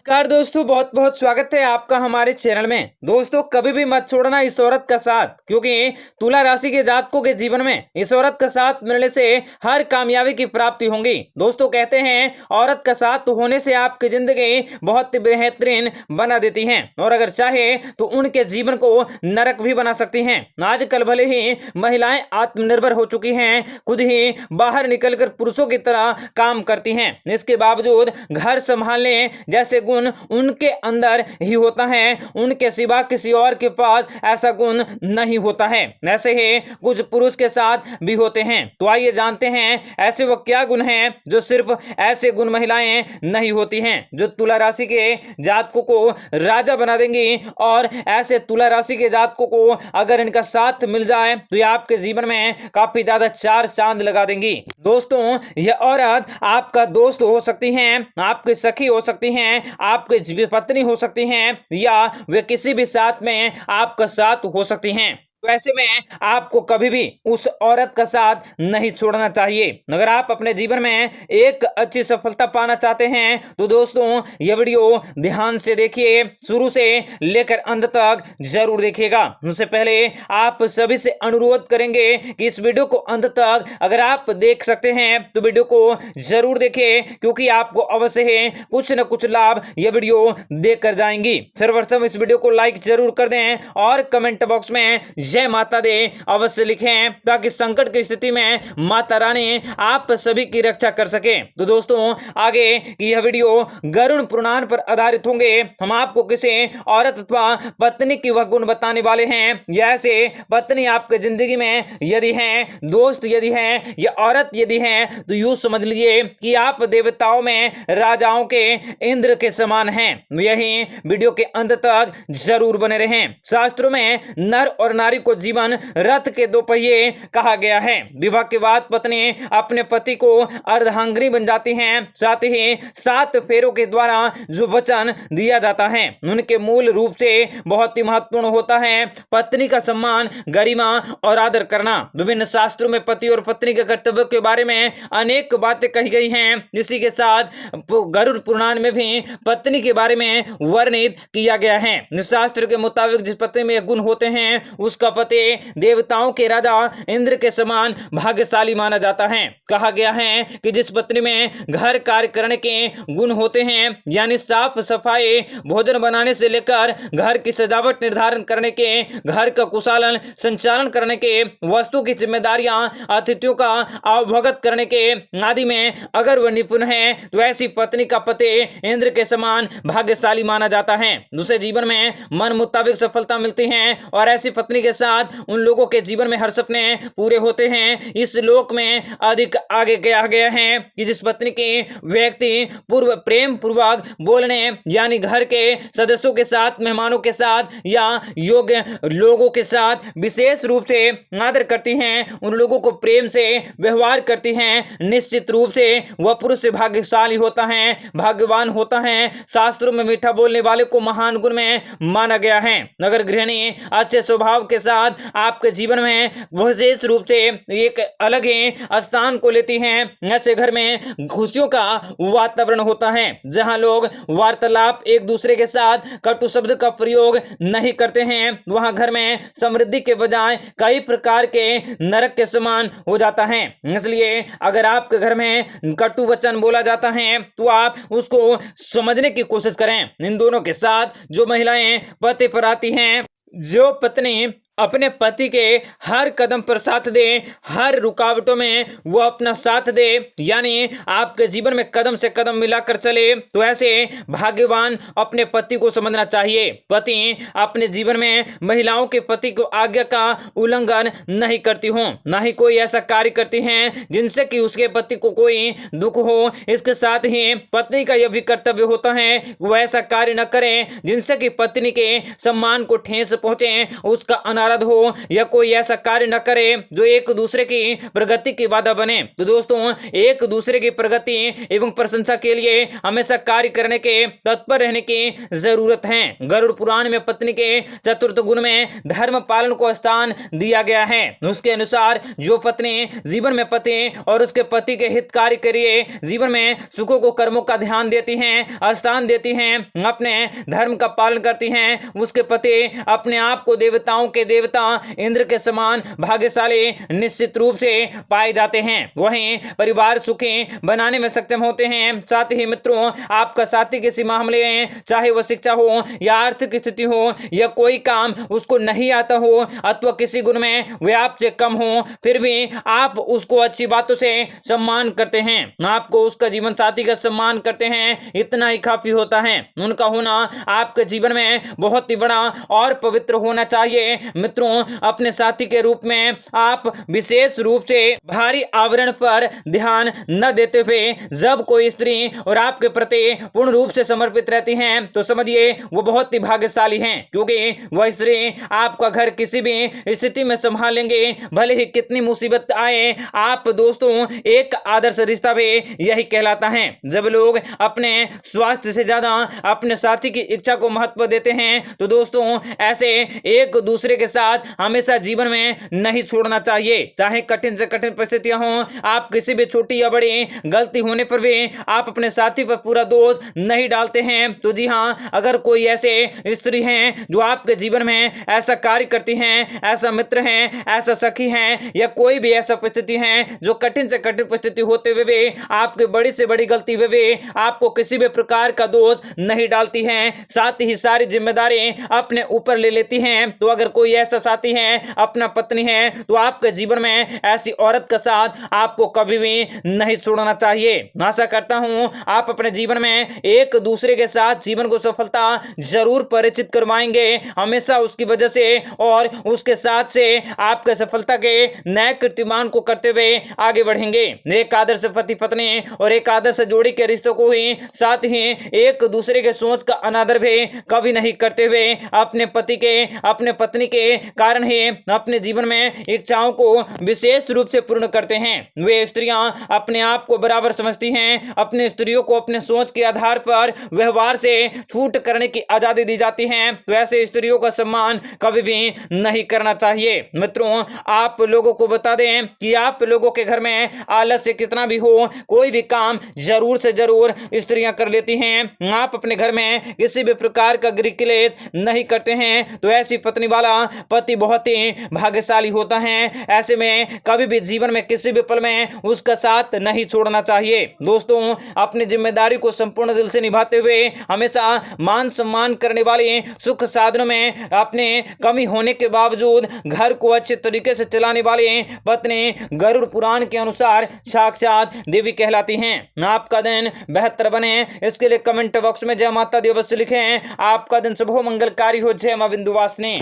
नमस्कार दोस्तों, बहुत बहुत स्वागत है आपका हमारे चैनल में। दोस्तों, कभी भी मत छोड़ना इस औरत का साथ, क्योंकि तुला राशि के जातकों के जीवन में इस औरत का साथ मिलने से हर कामयाबी की प्राप्ति होगी। दोस्तों, कहते हैं औरत का साथ होने से आपकी जिंदगी बहुत बेहतरीन बना देती है और अगर चाहे तो उनके जीवन को नरक भी बना सकती हैं। आजकल भले ही महिलाएं आत्मनिर्भर हो चुकी हैं, खुद ही बाहर निकलकर पुरुषों की तरह काम करती हैं, इसके बावजूद घर संभालने जैसे गुण उनके अंदर ही होता है, उनके सिवा किसी और के पास ऐसा गुण नहीं होता है। ऐसे ही कुछ पुरुष के साथ भी होते हैं। तो आइए जानते हैं ऐसे वो क्या गुण हैं जो सिर्फ ऐसे गुण महिलाएं नहीं होती हैं, जो तुला राशि के जातकों को राजा बना देंगी। और ऐसे तुला राशि के जातकों को अगर इनका साथ मिल जाए तो ये आपके जीवन में काफी ज्यादा चार चांद लगा देंगी। दोस्तों, यह औरत आपका दोस्त हो सकती है, आपकी सखी हो सकती हैं, आपकी पत्नी हो सकती हैं, या वे किसी भी साथ में आपका साथ हो सकती हैं। तो ऐसे में आपको कभी भी उस औरत का साथ नहीं छोड़ना चाहिए। अगर आप अपने जीवन में एक अच्छी सफलता पाना चाहते हैं तो दोस्तों यह वीडियो ध्यान से देखिए, शुरू से लेकर अंत तक जरूर देखिएगा। उससे पहले आप सभी से अनुरोध करेंगे कि इस वीडियो को अंत तक अगर आप देख सकते हैं तो वीडियो को जरूर देखिए, क्योंकि आपको अवश्य ही कुछ न कुछ लाभ यह वीडियो देकर जाएंगी। सर्वप्रथम इस वीडियो को लाइक जरूर कर दें और कमेंट बॉक्स में जय माता दे अवश्य लिखें, ताकि संकट की स्थिति में माता रानी आप सभी की रक्षा कर सके। तो दोस्तों, आगे की यह वीडियो गरुड़ पुराण पर आधारित होंगे। हम आपको किसी औरत अथवा पत्नी की वह गुण बताने वाले हैं, या ऐसे पत्नी आपके जिंदगी में यदि है, दोस्त यदि है, या औरत यदि है, तो यूं समझ लीजिए कि आप देवताओं में राजाओं के इंद्र के समान हैं। यही वीडियो के अंत तक जरूर बने रहें। शास्त्रों में नर और नारी को जीवन रथ के दो पहिए कहा गया है। विवाह के बाद पत्नी अपने पति को अर्धांगिनी बन जाती हैं। साथ ही 7 फेरों के द्वारा जो वचन दिया जाता है उनके मूल रूप से बहुत ही महत्वपूर्ण होता है पत्नी का सम्मान, गरिमा और आदर करना। विभिन्न शास्त्रों में पति और पत्नी के कर्तव्य के बारे में अनेक बातें कही गई हैं। इसी के साथ गरुड़ पुराण में भी पत्नी के बारे में वर्णित किया गया है। शास्त्र के मुताबिक जिस पत्नी में गुण होते हैं उसका पति देवताओं के राजा इंद्र के समान भाग्यशाली माना जाता है। कहा गया है कि जिस पत्नी में घर कार्य करने के गुण होते हैं, यानी साफ सफाई, भोजन बनाने से लेकर घर की सजावट निर्धारण करने के, घर का कुशालन संचालन करने के, वस्तु की जिम्मेदारियां, अतिथियों का अवगत करने के आदि में अगर वह निपुण है तो ऐसी पत्नी का पति इंद्र के समान भाग्यशाली माना जाता है। दूसरे जीवन में मन मुताबिक सफलता मिलती है और ऐसी पत्नी के साथ उन लोगों के जीवन में हर सपने पूरे होते हैं। इस लोक में अधिक आगे गया है कि जिस पत्नी की व्यक्ति पूर्व प्रेम पूर्वक बोलने, यानी घर के सदस्यों के साथ, मेहमानों के साथ या योग्य लोगों के साथ विशेष रूप से आदर करती हैं, उन लोगों को प्रेम से व्यवहार करती हैं, निश्चित रूप से वह पुरुष से भाग्यशाली होता है, भाग्यवान होता है। शास्त्रों में मीठा बोलने वाले को महान गुण में माना गया है। अगर गृहिणी अच्छे स्वभाव के साथ आपके जीवन में विशेष रूप से एक अलग ही स्थान को लेती हैं, ऐसे घर में खुशियों का वातावरण होता है, जहां लोग वार्तालाप, एक दूसरे के साथ कटु शब्द का प्रयोग नहीं करते हैं। वहां घर में समृद्धि के बजाय कई प्रकार के नरक के समान हो जाता है। इसलिए अगर आपके घर में कटु वचन बोला जाता है तो आप उसको समझने की कोशिश करें। इन दोनों के साथ जो महिलाएं पति पर आती हैं, जो पत्नी अपने पति के हर कदम पर साथ दे, हर रुकावटों में वो अपना साथ दे, यानी आपके जीवन में कदम से कदम मिलाकर चले, तो ऐसे भाग्यवान अपने पति को समझना चाहिए। पति अपने जीवन में महिलाओं के पति को आज्ञा का उल्लंघन नहीं करती हो, ना ही कोई ऐसा कार्य करती हैं जिनसे कि उसके पति को कोई दुख हो। इसके साथ ही पत्नी का यह भी कर्तव्य होता है वो ऐसा कार्य न करें जिनसे कि पत्नी के सम्मान को ठेस पहुंचे, उसका नाराज हो या कोई ऐसा कार्य न करे जो एक दूसरे की प्रगति की बाधा बने। तो दोस्तों, एक दूसरे की प्रगति एवं प्रशंसा के लिए हमेशा कार्य करने के तत्पर रहने की जरूरत है। गरुड़ पुराण में पत्नी के चतुर्थ गुण में धर्म पालन को स्थान दिया गया है। उसके अनुसार जो पत्नी जीवन में पति और उसके पति के हित कार्य करिए, जीवन में सुखों को कर्मों का ध्यान देती हैं, स्थान देती हैं, अपने धर्म का पालन करती हैं, उसके पति अपने आप को देवताओं के देवता इंद्र के समान भाग्यशाली निश्चित रूप से पाए जाते हैं। वहीं परिवार सुखी बनाने में सक्षम होते हैं। साथ ही मित्रों, आपका साथी किसी मामले में, चाहे वह शिक्षा हो या आर्थिक स्थिति हो या कोई काम उसको नहीं आता हो अथवा किसी गुण में वे आपसे कम हो, फिर भी आप उसको अच्छी बातों से सम्मान करते हैं, आपको उसका जीवन साथी का सम्मान करते हैं, इतना ही काफी होता है। उनका होना आपके जीवन में बहुत ही बड़ा और पवित्र होना चाहिए। मित्रों, अपने साथी के रूप में आप विशेष रूप से भारी आवरण पर ध्यान न देते हुए जब कोई स्त्री और आपके प्रति पूर्ण रूप से समर्पित रहती हैं तो समझिए वो बहुत ही भाग्यशाली हैं, क्योंकि वह स्त्री आपका घर किसी भी स्थिति में संभालेंगे, भले ही कितनी मुसीबत आए। आप दोस्तों, एक आदर्श रिश्ता भी यही कहलाता है। जब लोग अपने स्वास्थ्य से ज्यादा अपने साथी की इच्छा को महत्व देते हैं तो दोस्तों, ऐसे एक दूसरे के साथ हमेशा जीवन में नहीं छोड़ना चाहिए। चाहे कठिन से कठिन परिस्थितियां हों, आप किसी भी छोटी या बड़ी गलती होने पर भी आप अपने साथी पर पूरा दोष नहीं डालते हैं। तो जी हाँ, अगर कोई ऐसे स्त्री हैं जो आपके जीवन में ऐसा कार्य करती हैं, ऐसा मित्र हैं, ऐसा सखी हैं या कोई भी ऐसा परिस्थिति है जो कठिन से कठिन परिस्थिति होते हुए भी आपके बड़ी से बड़ी गलती हुए भी आपको किसी भी प्रकार का दोष नहीं डालती हैं, साथ ही सारी जिम्मेदारी अपने ऊपर ले लेती हैं, तो अगर कोई ऐसा साथी है, अपना पत्नी है, तो आपके जीवन में ऐसी औरत का साथ आपको कभी भी नहीं छोड़ना चाहिए। आशा करता हूं आप अपने जीवन में एक दूसरे के साथ जीवन को सफलता जरूर परिचित करवाएंगे, हमेशा उसकी वजह से और उसके साथ से आपके सफलता के नए कीर्तिमान को करते हुए आगे बढ़ेंगे। एक आदर्श पति पत्नी और एक आदर्श जोड़ी के रिश्तों को ही, साथ ही एक दूसरे के सोच का अनादर भी कभी नहीं करते हुए अपने पति के, अपने पत्नी के कारण ही अपने जीवन में इच्छाओं को विशेष रूप से पूर्ण करते हैं। वे स्त्रियां अपने आप को बराबर समझती हैं, अपने स्त्रियों को अपने सोच के आधार पर व्यवहार से छूट करने की आजादी दी जाती है, तो ऐसे स्त्रियों का सम्मान कभी भी नहीं करना चाहिए। मित्रों, आप लोगों को बता दें कि आप लोगों के घर में आलस्य कितना भी हो, कोई भी काम जरूर से जरूर स्त्रियां कर लेती हैं। आप अपने घर में किसी भी प्रकार का गृह क्लेश नहीं करते हैं, तो ऐसी पत्नी वाला पति बहुत ही भाग्यशाली होता है। ऐसे में कभी भी जीवन में किसी भी पल में उसका साथ नहीं छोड़ना चाहिए। दोस्तों, अपनी जिम्मेदारी को संपूर्ण दिल से निभाते हुए हमेशा मान सम्मान करने वाले, सुख साधनों में अपने कमी होने के बावजूद घर को अच्छे तरीके से चलाने वाले पत्नी गरुड़ पुराण के अनुसार साक्षात देवी कहलाती हैं। आपका दिन बेहतर बने, इसके लिए कमेंट बॉक्स में जय माता दी अवश्य लिखें। आपका दिन शुभ हो, मंगलकारी हो। जय मां विंध्यवासिनी।